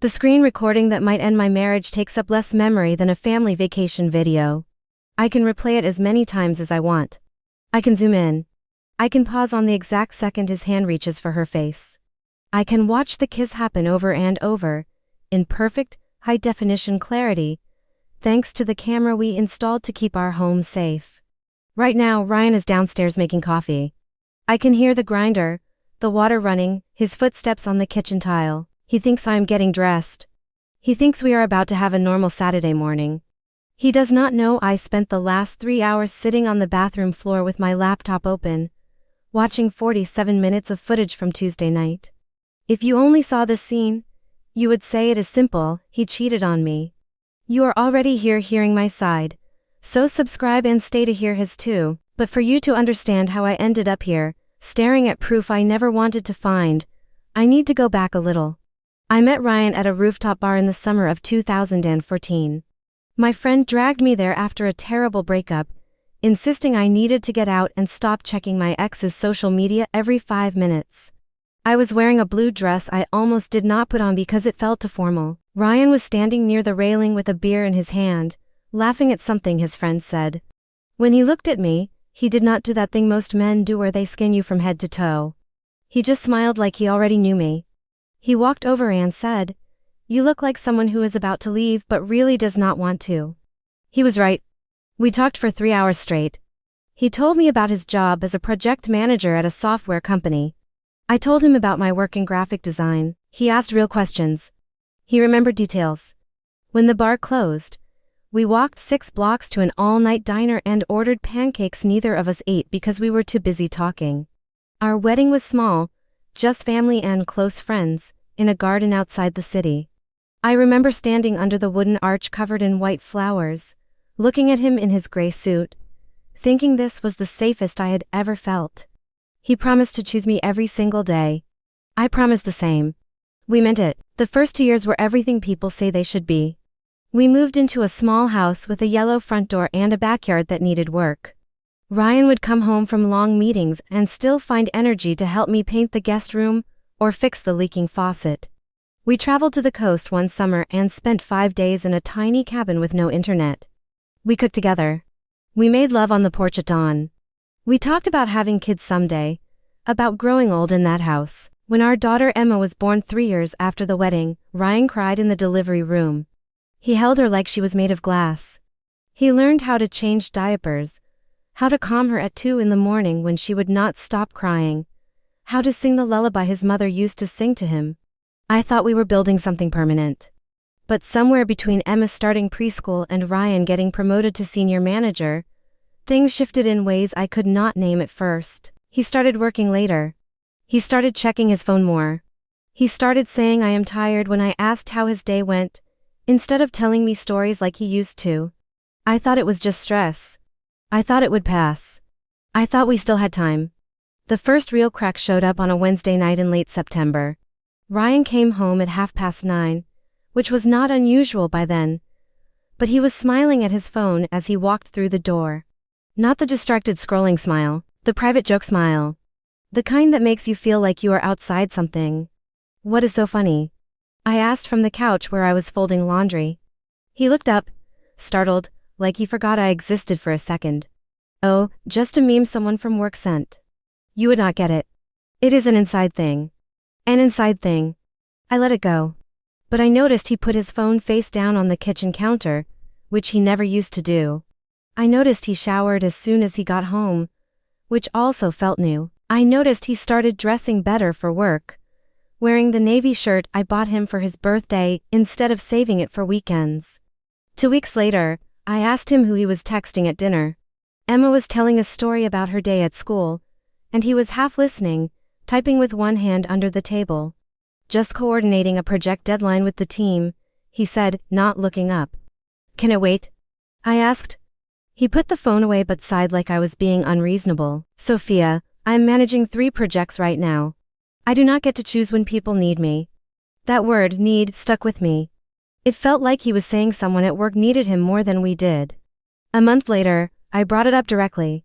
The screen recording that might end my marriage takes up less memory than a family vacation video. I can replay it as many times as I want. I can zoom in. I can pause on the exact second his hand reaches for her face. I can watch the kiss happen over and over, in perfect, high-definition clarity, thanks to the camera we installed to keep our home safe. Right now, Ryan is downstairs making coffee. I can hear the grinder, the water running, his footsteps on the kitchen tile. He thinks I am getting dressed. He thinks we are about to have a normal Saturday morning. He does not know I spent the last 3 hours sitting on the bathroom floor with my laptop open, watching 47 minutes of footage from Tuesday night. If you only saw this scene, you would say it is simple, he cheated on me. You are already here hearing my side, so subscribe and stay to hear his too. But for you to understand how I ended up here, staring at proof I never wanted to find, I need to go back a little. I met Ryan at a rooftop bar in the summer of 2014. My friend dragged me there after a terrible breakup, insisting I needed to get out and stop checking my ex's social media every 5 minutes. I was wearing a blue dress I almost did not put on because it felt too formal. Ryan was standing near the railing with a beer in his hand, laughing at something his friend said. When he looked at me, he did not do that thing most men do where they scan you from head to toe. He just smiled like he already knew me. He walked over and said, "You look like someone who is about to leave but really does not want to." He was right. We talked for 3 hours straight. He told me about his job as a project manager at a software company. I told him about my work in graphic design. He asked real questions. He remembered details. When the bar closed, we walked 6 blocks to an all-night diner and ordered pancakes neither of us ate because we were too busy talking. Our wedding was small, just family and close friends, in a garden outside the city. I remember standing under the wooden arch covered in white flowers, looking at him in his gray suit, thinking this was the safest I had ever felt. He promised to choose me every single day. I promised the same. We meant it. The first 2 years were everything people say they should be. We moved into a small house with a yellow front door and a backyard that needed work. Ryan would come home from long meetings and still find energy to help me paint the guest room or fix the leaking faucet. We traveled to the coast one summer and spent 5 days in a tiny cabin with no internet. We cooked together. We made love on the porch at dawn. We talked about having kids someday, about growing old in that house. When our daughter Emma was born 3 years after the wedding, Ryan cried in the delivery room. He held her like she was made of glass. He learned how to change diapers, how to calm her at 2 in the morning when she would not stop crying, how to sing the lullaby his mother used to sing to him. I thought we were building something permanent. But somewhere between Emma starting preschool and Ryan getting promoted to senior manager, things shifted in ways I could not name at first. He started working later. He started checking his phone more. He started saying I am tired when I asked how his day went, instead of telling me stories like he used to. I thought it was just stress. I thought it would pass. I thought we still had time. The first real crack showed up on a Wednesday night in late September. Ryan came home at 9:30, which was not unusual by then, but he was smiling at his phone as he walked through the door. Not the distracted scrolling smile, the private joke smile. The kind that makes you feel like you are outside something. "What is so funny?" I asked from the couch where I was folding laundry. He looked up, startled, like he forgot I existed for a second. "Oh, just a meme someone from work sent. You would not get it. It is an inside thing." An inside thing. I let it go. But I noticed he put his phone face down on the kitchen counter, which he never used to do. I noticed he showered as soon as he got home, which also felt new. I noticed he started dressing better for work, wearing the navy shirt I bought him for his birthday instead of saving it for weekends. 2 weeks later, I asked him who he was texting at dinner. Emma was telling a story about her day at school, and he was half listening, typing with one hand under the table. "Just coordinating a project deadline with the team," he said, not looking up. "Can it wait?" I asked. He put the phone away but sighed like I was being unreasonable. "Sophia, I am managing 3 projects right now. I do not get to choose when people need me." That word, need, stuck with me. It felt like he was saying someone at work needed him more than we did. A month later, I brought it up directly.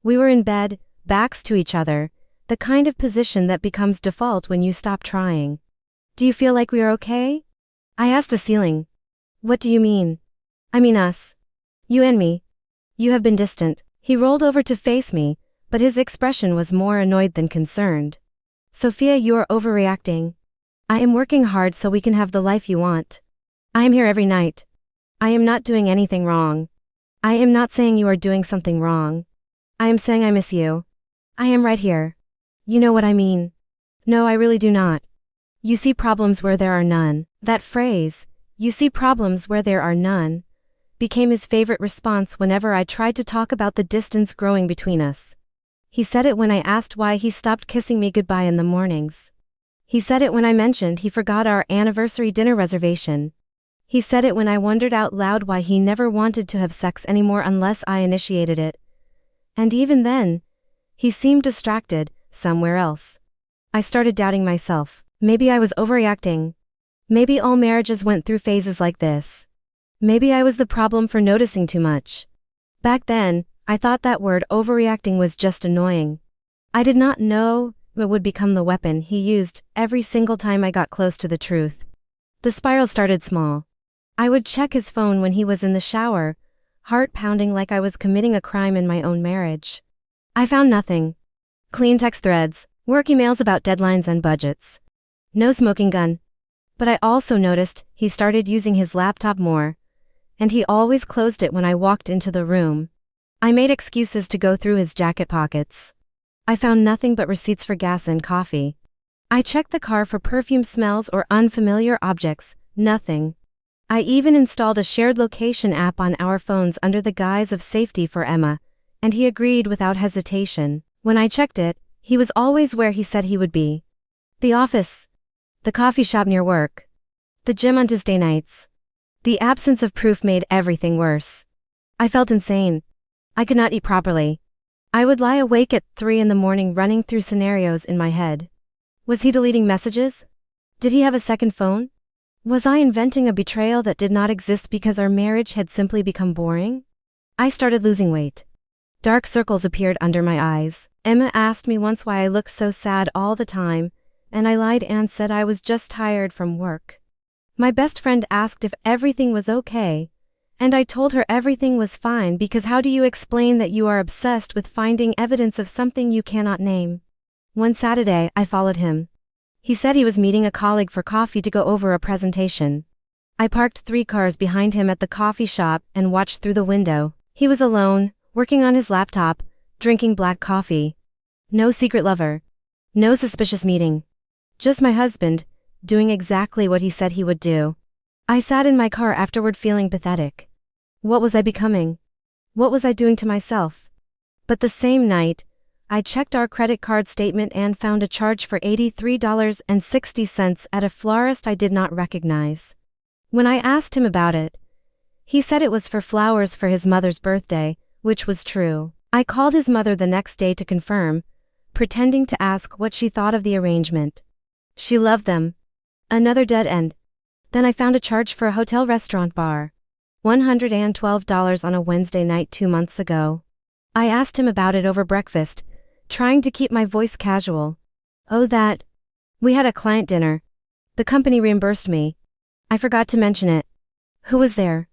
We were in bed, backs to each other, the kind of position that becomes default when you stop trying. "Do you feel like we are okay?" I asked the ceiling. What do you mean? I mean us. You and me. You have been distant. He rolled over to face me, but his expression was more annoyed than concerned. Sophia, you are overreacting. I am working hard so we can have the life you want. I am here every night. I am not doing anything wrong. I am not saying you are doing something wrong. I am saying I miss you. I am right here. You know what I mean. No, I really do not. You see problems where there are none. That phrase, you see problems where there are none, became his favorite response whenever I tried to talk about the distance growing between us. He said it when I asked why he stopped kissing me goodbye in the mornings. He said it when I mentioned he forgot our anniversary dinner reservation. He said it when I wondered out loud why he never wanted to have sex anymore unless I initiated it. And even then, he seemed distracted, somewhere else. I started doubting myself. Maybe I was overreacting. Maybe all marriages went through phases like this. Maybe I was the problem for noticing too much. Back then, I thought that word overreacting was just annoying. I did not know it would become the weapon he used every single time I got close to the truth. The spiral started small. I would check his phone when he was in the shower, heart pounding like I was committing a crime in my own marriage. I found nothing. Clean text threads, work emails about deadlines and budgets. No smoking gun. But I also noticed he started using his laptop more, and he always closed it when I walked into the room. I made excuses to go through his jacket pockets. I found nothing but receipts for gas and coffee. I checked the car for perfume smells or unfamiliar objects, nothing. I even installed a shared location app on our phones under the guise of safety for Emma, and he agreed without hesitation. When I checked it, he was always where he said he would be. The office. The coffee shop near work. The gym on Tuesday nights. The absence of proof made everything worse. I felt insane. I could not eat properly. I would lie awake at 3 in the morning running through scenarios in my head. Was he deleting messages? Did he have a second phone? Was I inventing a betrayal that did not exist because our marriage had simply become boring? I started losing weight. Dark circles appeared under my eyes. Emma asked me once why I looked so sad all the time, and I lied and said I was just tired from work. My best friend asked if everything was okay, and I told her everything was fine because how do you explain that you are obsessed with finding evidence of something you cannot name? One Saturday, I followed him. He said he was meeting a colleague for coffee to go over a presentation. I parked 3 cars behind him at the coffee shop and watched through the window. He was alone, working on his laptop, drinking black coffee. No secret lover. No suspicious meeting. Just my husband, doing exactly what he said he would do. I sat in my car afterward feeling pathetic. What was I becoming? What was I doing to myself? But the same night, I checked our credit card statement and found a charge for $83.60 at a florist I did not recognize. When I asked him about it, he said it was for flowers for his mother's birthday, which was true. I called his mother the next day to confirm, pretending to ask what she thought of the arrangement. She loved them. Another dead end. Then I found a charge for a hotel restaurant bar. $112 on a Wednesday night 2 months ago. I asked him about it over breakfast, trying to keep my voice casual. Oh, that. We had a client dinner. The company reimbursed me. I forgot to mention it. Who was there?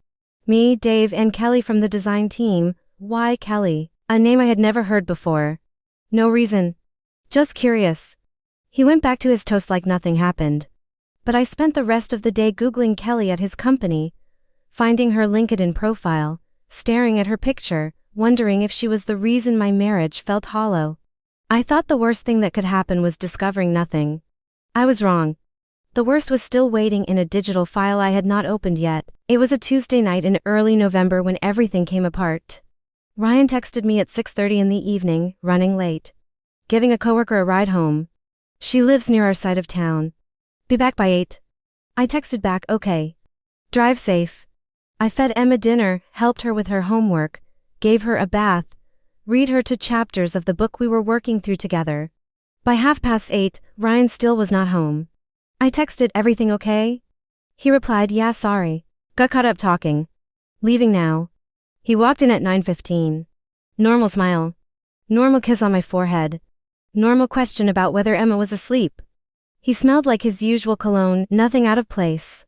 Me, Dave, and Kelly from the design team. Why Kelly? A name I had never heard before. No reason. Just curious. He went back to his toast like nothing happened. But I spent the rest of the day Googling Kelly at his company, finding her LinkedIn profile, staring at her picture, wondering if she was the reason my marriage felt hollow. I thought the worst thing that could happen was discovering nothing. I was wrong. The worst was still waiting in a digital file I had not opened yet. It was a Tuesday night in early November when everything came apart. Ryan texted me at 6:30 in the evening, running late. Giving a coworker a ride home. She lives near our side of town. Be back by 8. I texted back, okay. Drive safe. I fed Emma dinner, helped her with her homework, gave her a bath, read her 2 chapters of the book we were working through together. By 8:30, Ryan still was not home. I texted, everything okay? He replied, yeah, sorry. Got caught up talking. Leaving now. He walked in at 9:15. Normal smile. Normal kiss on my forehead. Normal question about whether Emma was asleep. He smelled like his usual cologne, nothing out of place.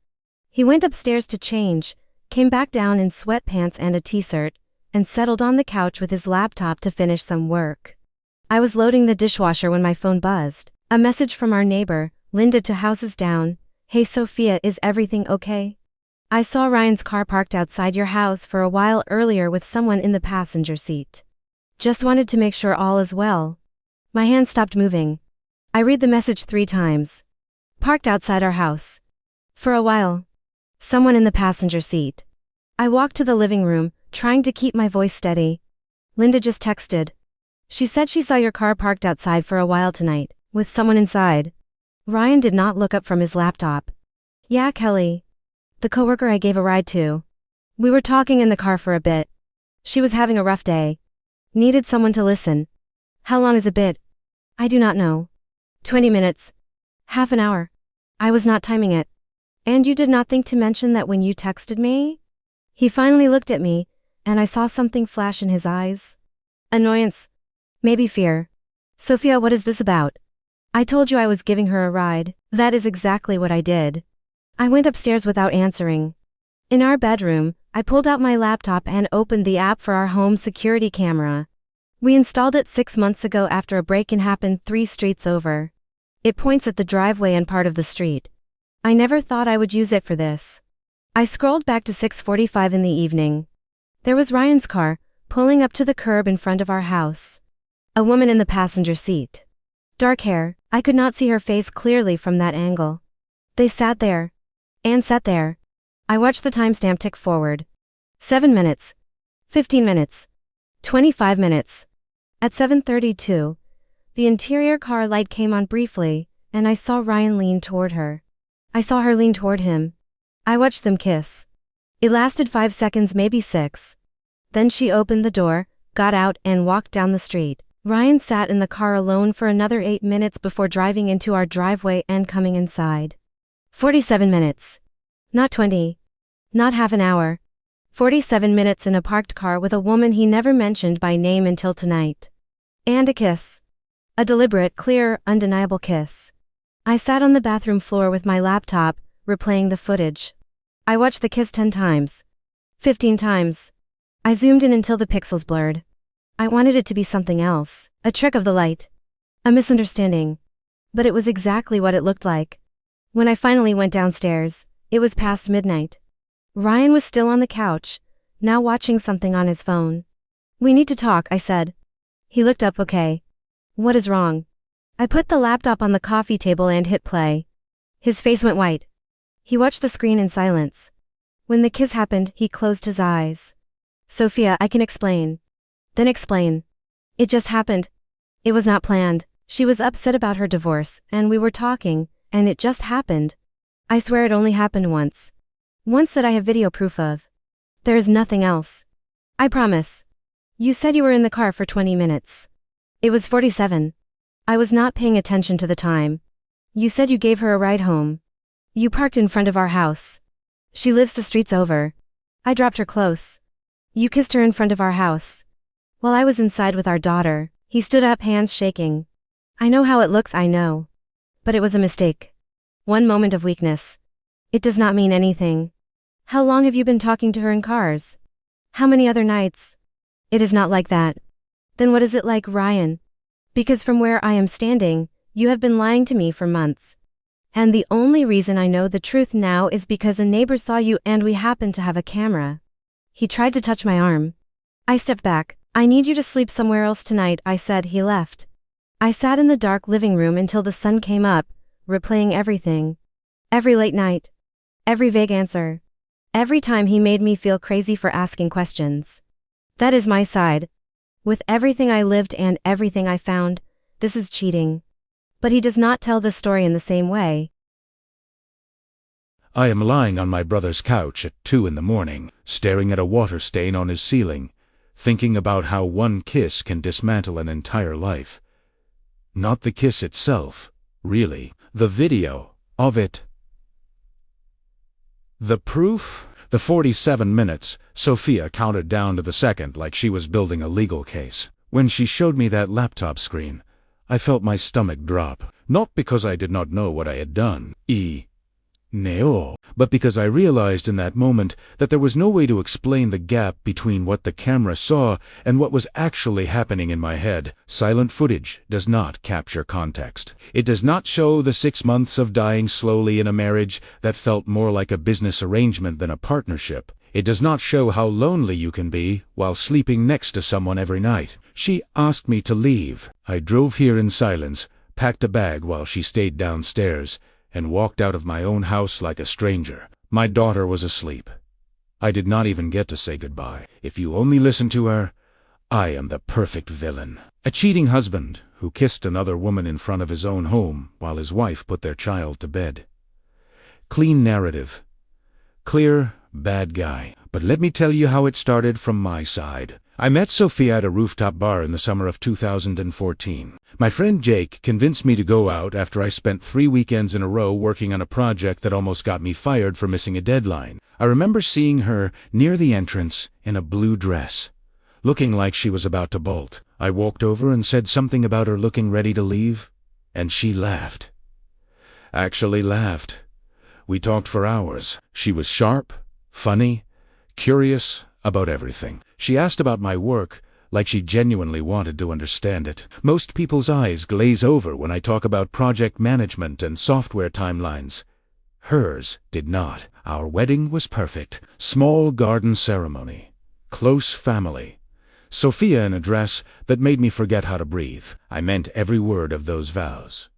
He went upstairs to change, came back down in sweatpants and a t-shirt, and settled on the couch with his laptop to finish some work. I was loading the dishwasher when my phone buzzed. A message from our neighbor, Linda, to houses down. Hey Sophia, is everything okay? I saw Ryan's car parked outside your house for a while earlier with someone in the passenger seat. Just wanted to make sure all is well. My hand stopped moving. I read the message 3 times. Parked outside our house. For a while. Someone in the passenger seat. I walked to the living room, trying to keep my voice steady. Linda just texted. She said she saw your car parked outside for a while tonight, with someone inside. Ryan did not look up from his laptop. Yeah, Kelly. The coworker I gave a ride to. We were talking in the car for a bit. She was having a rough day. Needed someone to listen. How long is a bit? I do not know. 20 minutes. Half an hour. I was not timing it. And you did not think to mention that when you texted me? He finally looked at me, and I saw something flash in his eyes. Annoyance. Maybe fear. Sophia, what is this about? I told you I was giving her a ride. That is exactly what I did. I went upstairs without answering. In our bedroom, I pulled out my laptop and opened the app for our home security camera. We installed it 6 months ago after a break-in happened 3 streets over. It points at the driveway and part of the street. I never thought I would use it for this. I scrolled back to 6:45 in the evening. There was Ryan's car, pulling up to the curb in front of our house. A woman in the passenger seat. Dark hair, I could not see her face clearly from that angle. They sat there. And sat there. I watched the timestamp tick forward. 7 minutes. 15 minutes. 25 minutes. At 7:32, the interior car light came on briefly, and I saw Ryan lean toward her. I saw her lean toward him. I watched them kiss. It lasted 5 seconds, maybe 6. Then she opened the door, got out, and walked down the street. Ryan sat in the car alone for another 8 minutes before driving into our driveway and coming inside. 47 minutes. Not 20. Not half an hour. 47 minutes in a parked car with a woman he never mentioned by name until tonight. And a kiss. A deliberate, clear, undeniable kiss. I sat on the bathroom floor with my laptop, replaying the footage. I watched the kiss 10 times. 15 times. I zoomed in until the pixels blurred. I wanted it to be something else. A trick of the light. A misunderstanding. But it was exactly what it looked like. When I finally went downstairs, it was past midnight. Ryan was still on the couch, now watching something on his phone. We need to talk, I said. He looked up. Okay. What is wrong? I put the laptop on the coffee table and hit play. His face went white. He watched the screen in silence. When the kiss happened, he closed his eyes. Sophia, I can explain. Then explain. It just happened. It was not planned. She was upset about her divorce, and we were talking, and it just happened. I swear it only happened once. Once that I have video proof of. There is nothing else. I promise. You said you were in the car for 20 minutes. It was 47. I was not paying attention to the time. You said you gave her a ride home. You parked in front of our house. She lives 2 streets over. I dropped her close. You kissed her in front of our house. While I was inside with our daughter, he stood up, hands shaking. I know how it looks, I know. But it was a mistake. One moment of weakness. It does not mean anything. How long have you been talking to her in cars? How many other nights? It is not like that. Then what is it like, Ryan? Because from where I am standing, you have been lying to me for months. And the only reason I know the truth now is because a neighbor saw you and we happened to have a camera. He tried to touch my arm. I stepped back. I need you to sleep somewhere else tonight, I said. He left. I sat in the dark living room until the sun came up, replaying everything. Every late night. Every vague answer. Every time he made me feel crazy for asking questions. That is my side. With everything I lived and everything I found, this is cheating. But he does not tell the story in the same way. I am lying on my brother's couch at 2 in the morning, staring at a water stain on his ceiling, thinking about how one kiss can dismantle an entire life. Not the kiss itself, really, the video of it. The proof? The 47 minutes, Sophia counted down to the second like she was building a legal case. When she showed me that laptop screen, I felt my stomach drop. Not because I did not know what I had done. No, but because I realized in that moment that there was no way to explain the gap between what the camera saw and what was actually happening in my head. Silent footage does not capture context. It does not show the 6 months of dying slowly in a marriage that felt more like a business arrangement than a partnership. It does not show how lonely you can be while sleeping next to someone every night. She asked me to leave. I drove here in silence, packed a bag while she stayed downstairs, and walked out of my own house like a stranger. My daughter was asleep. I did not even get to say goodbye. If you only listen to her, I am the perfect villain. A cheating husband who kissed another woman in front of his own home while his wife put their child to bed. Clean narrative. Clear, bad guy. But let me tell you how it started from my side. I met Sophia at a rooftop bar in the summer of 2014. My friend Jake convinced me to go out after I spent 3 weekends in a row working on a project that almost got me fired for missing a deadline. I remember seeing her near the entrance in a blue dress, looking like she was about to bolt. I walked over and said something about her looking ready to leave, and she laughed. Actually laughed. We talked for hours. She was sharp, funny, curious about everything. She asked about my work, like she genuinely wanted to understand it. Most people's eyes glaze over when I talk about project management and software timelines. Hers did not. Our wedding was perfect. Small garden ceremony. Close family. Sophia in a dress that made me forget how to breathe. I meant every word of those vows.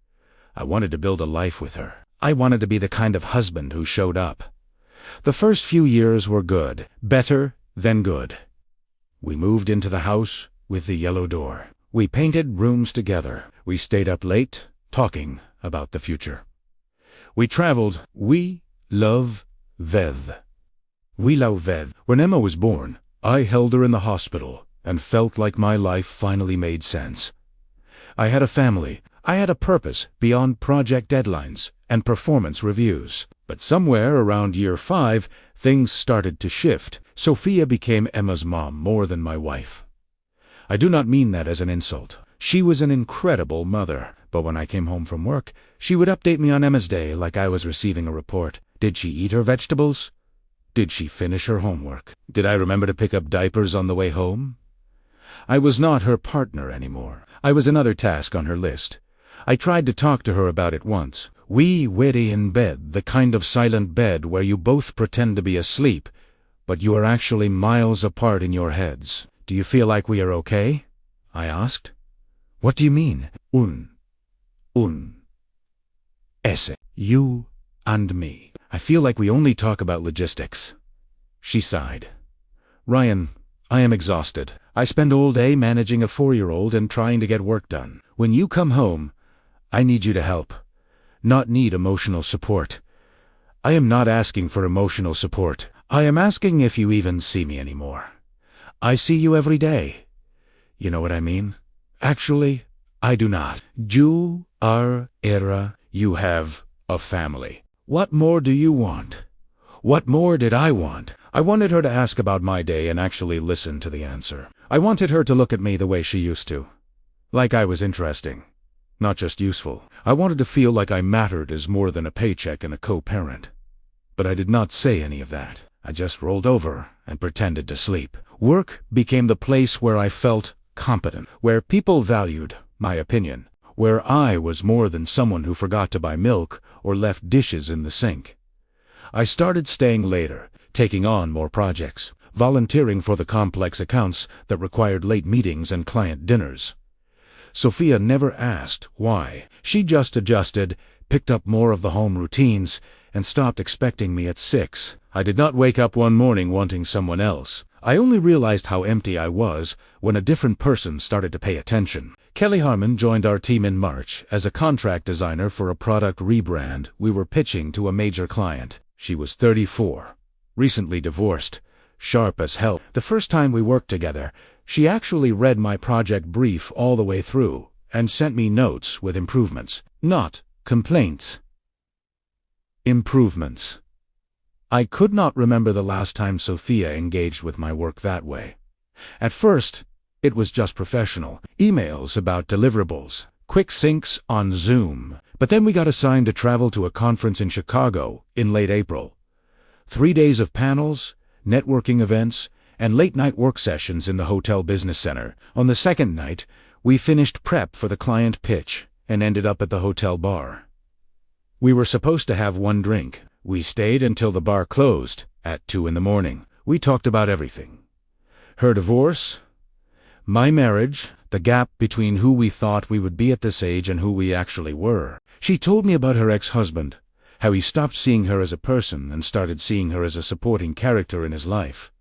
I wanted to build a life with her. I wanted to be the kind of husband who showed up. The first few years were good. Better than good. We moved into the house with the yellow door. We painted rooms together. We stayed up late, talking about the future. We traveled. We love Vev. We love Vev. When Emma was born, I held her in the hospital and felt like my life finally made sense. I had a family. I had a purpose beyond project deadlines and performance reviews. But somewhere around year 5, things started to shift. Sophia became Emma's mom more than my wife. I do not mean that as an insult. She was an incredible mother, but when I came home from work, she would update me on Emma's day like I was receiving a report. Did she eat her vegetables? Did she finish her homework? Did I remember to pick up diapers on the way home? I was not her partner anymore. I was another task on her list. I tried to talk to her about it once. We witty in bed, the kind of silent bed where you both pretend to be asleep, but you are actually miles apart in your heads. Do you feel like we are okay? I asked. What do you mean? Ese. You and me. I feel like we only talk about logistics. She sighed. Ryan, I am exhausted. I spend all day managing a 4-year-old and trying to get work done. When you come home, I need you to help. Not need emotional support. I am not asking for emotional support. I am asking if you even see me anymore. I see you every day. You know what I mean? Actually, I do not. You are era. You have a family. What more do you want? What more did I want? I wanted her to ask about my day and actually listen to the answer. I wanted her to look at me the way she used to. Like I was interesting. Not just useful. I wanted to feel like I mattered as more than a paycheck and a co-parent. But I did not say any of that. I just rolled over and pretended to sleep. Work became the place where I felt competent, where people valued my opinion, where I was more than someone who forgot to buy milk or left dishes in the sink. I started staying later, taking on more projects, volunteering for the complex accounts that required late meetings and client dinners. Sophia never asked why. She just adjusted, picked up more of the home routines, and stopped expecting me at 6. I did not wake up one morning wanting someone else. I only realized how empty I was when a different person started to pay attention. Kelly Harmon joined our team in March as a contract designer for a product rebrand we were pitching to a major client. She was 34, recently divorced, sharp as hell. The first time we worked together, she actually read my project brief all the way through and sent me notes with improvements. Not complaints. Improvements. I could not remember the last time Sophia engaged with my work that way. At first, it was just professional. Emails about deliverables, quick syncs on Zoom. But then we got assigned to travel to a conference in Chicago in late April. 3 days of panels, networking events, and late-night work sessions in the hotel business center. On the second night, we finished prep for the client pitch and ended up at the hotel bar. We were supposed to have one drink. We stayed until the bar closed at 2 in the morning. We talked about everything. Her divorce, my marriage, the gap between who we thought we would be at this age and who we actually were. She told me about her ex-husband, how he stopped seeing her as a person and started seeing her as a supporting character in his life.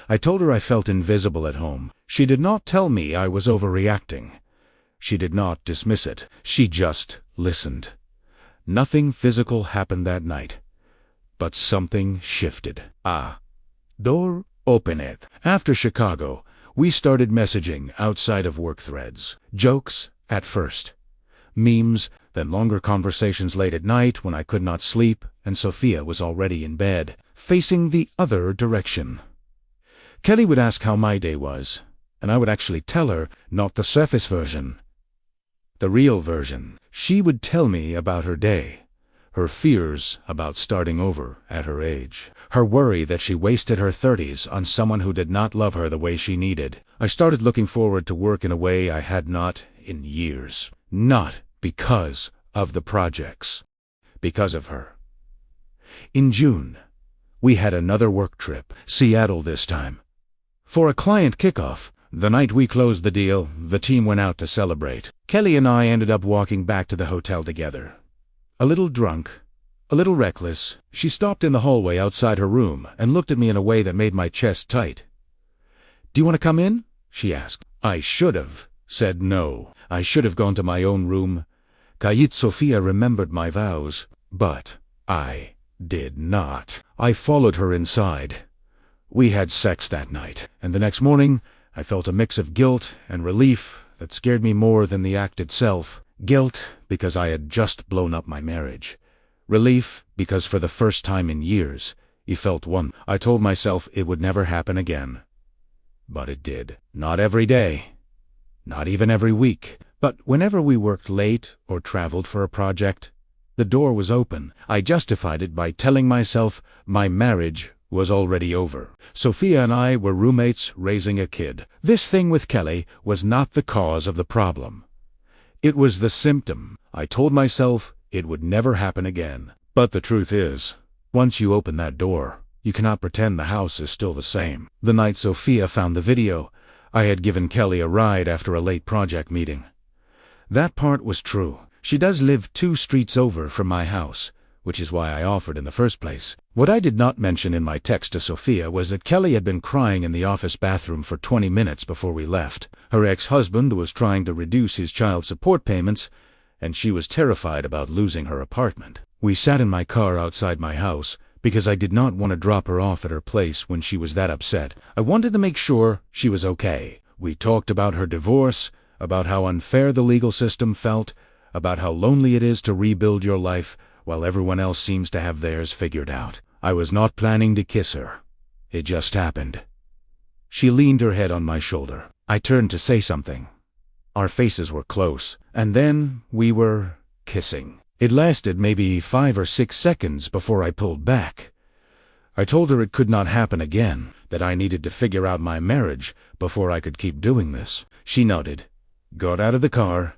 I told her I felt invisible at home. She did not tell me I was overreacting. She did not dismiss it. She just listened. Nothing physical happened that night, but something shifted. Door opened. After Chicago, we started messaging outside of work threads. Jokes at first. Memes, then longer conversations late at night when I could not sleep and Sophia was already in bed, facing the other direction. Kelly would ask how my day was, and I would actually tell her, not the surface version, the real version. She would tell me about her day, her fears about starting over at her age, her worry that she wasted her 30s on someone who did not love her the way she needed. I started looking forward to work in a way I had not in years. Not because of the projects, because of her. In June, we had another work trip, Seattle this time. For a client kickoff, the night we closed the deal, the team went out to celebrate. Kelly and I ended up walking back to the hotel together. A little drunk, a little reckless, she stopped in the hallway outside her room and looked at me in a way that made my chest tight. "Do you want to come in?" she asked. I should have said no. I should have gone to my own room. Sophia remembered my vows, but I did not. I followed her inside. We had sex that night, and the next morning I felt a mix of guilt and relief that scared me more than the act itself. Guilt because I had just blown up my marriage. Relief because for the first time in years, I felt one. I told myself it would never happen again. But it did. Not every day. Not even every week. But whenever we worked late or traveled for a project, the door was open. I justified it by telling myself my marriage was already over. Sophia and I were roommates raising a kid. This thing with Kelly was not the cause of the problem. It was the symptom. I told myself it would never happen again. But the truth is, once you open that door, you cannot pretend the house is still the same. The night Sophia found the video, I had given Kelly a ride after a late project meeting. That part was true. She does live 2 streets over from my house, which is why I offered in the first place. What I did not mention in my text to Sophia was that Kelly had been crying in the office bathroom for 20 minutes before we left. Her ex-husband was trying to reduce his child support payments, and she was terrified about losing her apartment. We sat in my car outside my house because I did not want to drop her off at her place when she was that upset. I wanted to make sure she was okay. We talked about her divorce, about how unfair the legal system felt, about how lonely it is to rebuild your life while everyone else seems to have theirs figured out. I was not planning to kiss her. It just happened. She leaned her head on my shoulder. I turned to say something. Our faces were close, and then we were kissing. It lasted maybe 5 or 6 seconds before I pulled back. I told her it could not happen again, that I needed to figure out my marriage before I could keep doing this. She nodded, got out of the car,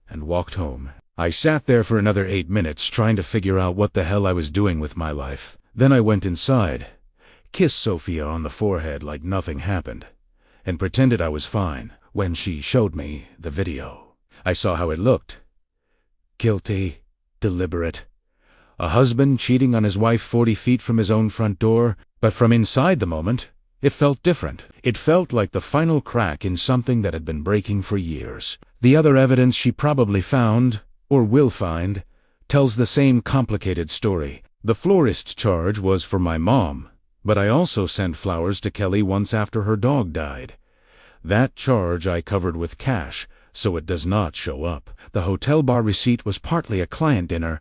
and walked home. I sat there for another 8 minutes trying to figure out what the hell I was doing with my life. Then I went inside, kissed Sophia on the forehead like nothing happened, and pretended I was fine. When she showed me the video, I saw how it looked. Guilty, deliberate. A husband cheating on his wife 40 feet from his own front door, but from inside the moment, it felt different. It felt like the final crack in something that had been breaking for years. The other evidence she probably found, or will find, tells the same complicated story. The florist charge was for my mom, but I also sent flowers to Kelly once after her dog died. That charge I covered with cash, so it does not show up. The hotel bar receipt was partly a client dinner,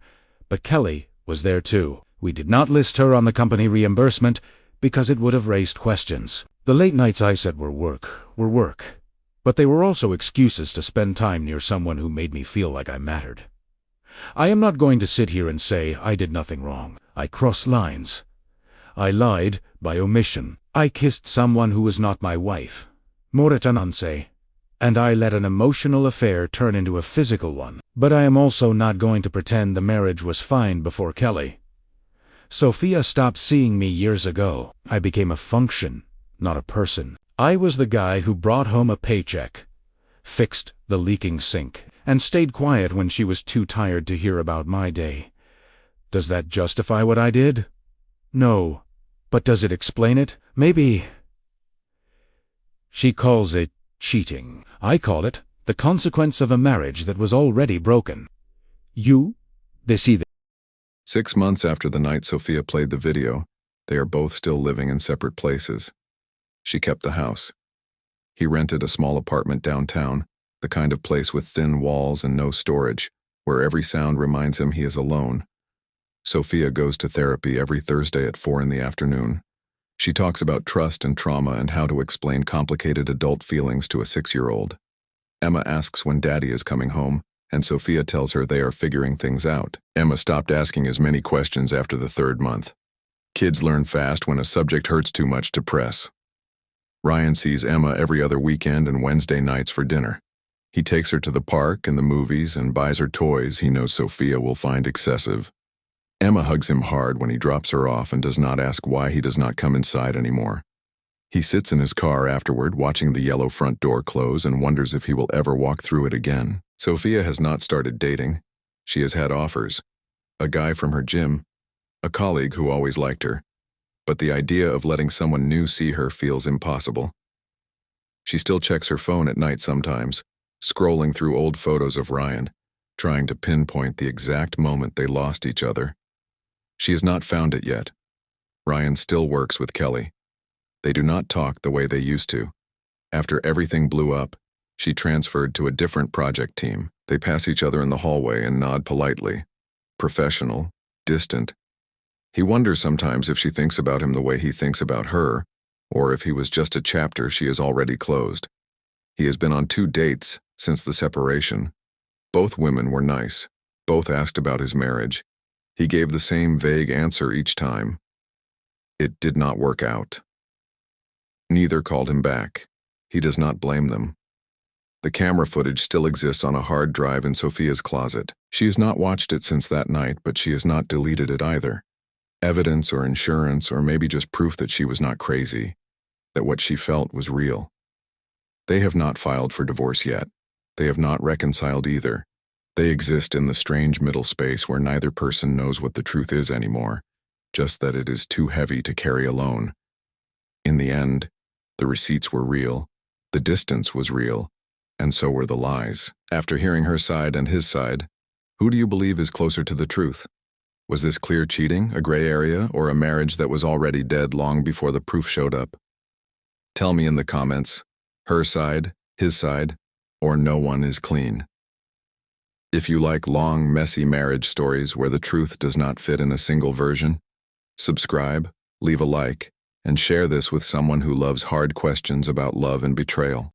but Kelly was there too. We did not list her on the company reimbursement because it would have raised questions. The late nights I said were work. but they were also excuses to spend time near someone who made me feel like I mattered. I am not going to sit here and say I did nothing wrong. I crossed lines. I lied by omission. I kissed someone who was not my wife. Moretananse. And I let an emotional affair turn into a physical one. But I am also not going to pretend the marriage was fine before Kelly. Sophia stopped seeing me years ago. I became a function, not a person. I was the guy who brought home a paycheck, fixed the leaking sink, and stayed quiet when she was too tired to hear about my day. Does that justify what I did? No. But does it explain it? Maybe. She calls it cheating. I call it the consequence of a marriage that was already broken. You decide. 6 months after the night Sophia played the video, they are both still living in separate places. She kept the house. He rented a small apartment downtown, the kind of place with thin walls and no storage, where every sound reminds him he is alone. Sophia goes to therapy every Thursday at 4 in the afternoon. She talks about trust and trauma and how to explain complicated adult feelings to a 6-year-old. Emma asks when Daddy is coming home, and Sophia tells her they are figuring things out. Emma stopped asking as many questions after the 3rd month. Kids learn fast when a subject hurts too much to press. Ryan sees Emma every other weekend and Wednesday nights for dinner. He takes her to the park and the movies and buys her toys he knows Sophia will find excessive. Emma hugs him hard when he drops her off and does not ask why he does not come inside anymore. He sits in his car afterward watching the yellow front door close and wonders if he will ever walk through it again. Sophia has not started dating. She has had offers. A guy from her gym, a colleague who always liked her. But the idea of letting someone new see her feels impossible. She still checks her phone at night sometimes, scrolling through old photos of Ryan, trying to pinpoint the exact moment they lost each other. She has not found it yet. Ryan still works with Kelly. They do not talk the way they used to. After everything blew up, she transferred to a different project team. They pass each other in the hallway and nod politely. Professional, distant. He wonders sometimes if she thinks about him the way he thinks about her, or if he was just a chapter she has already closed. He has been on 2 dates since the separation. Both women were nice. Both asked about his marriage. He gave the same vague answer each time. It did not work out. Neither called him back. He does not blame them. The camera footage still exists on a hard drive in Sophia's closet. She has not watched it since that night, but she has not deleted it either. Evidence or insurance or maybe just proof that she was not crazy, that what she felt was real. They have not filed for divorce yet. They have not reconciled either. They exist in the strange middle space where neither person knows what the truth is anymore, just that it is too heavy to carry alone. In the end, the receipts were real, the distance was real, and so were the lies. After hearing her side and his side, who do you believe is closer to the truth? Was this clear cheating, a gray area, or a marriage that was already dead long before the proof showed up? Tell me in the comments, her side, his side, or no one is clean. If you like long, messy marriage stories where the truth does not fit in a single version, subscribe, leave a like, and share this with someone who loves hard questions about love and betrayal.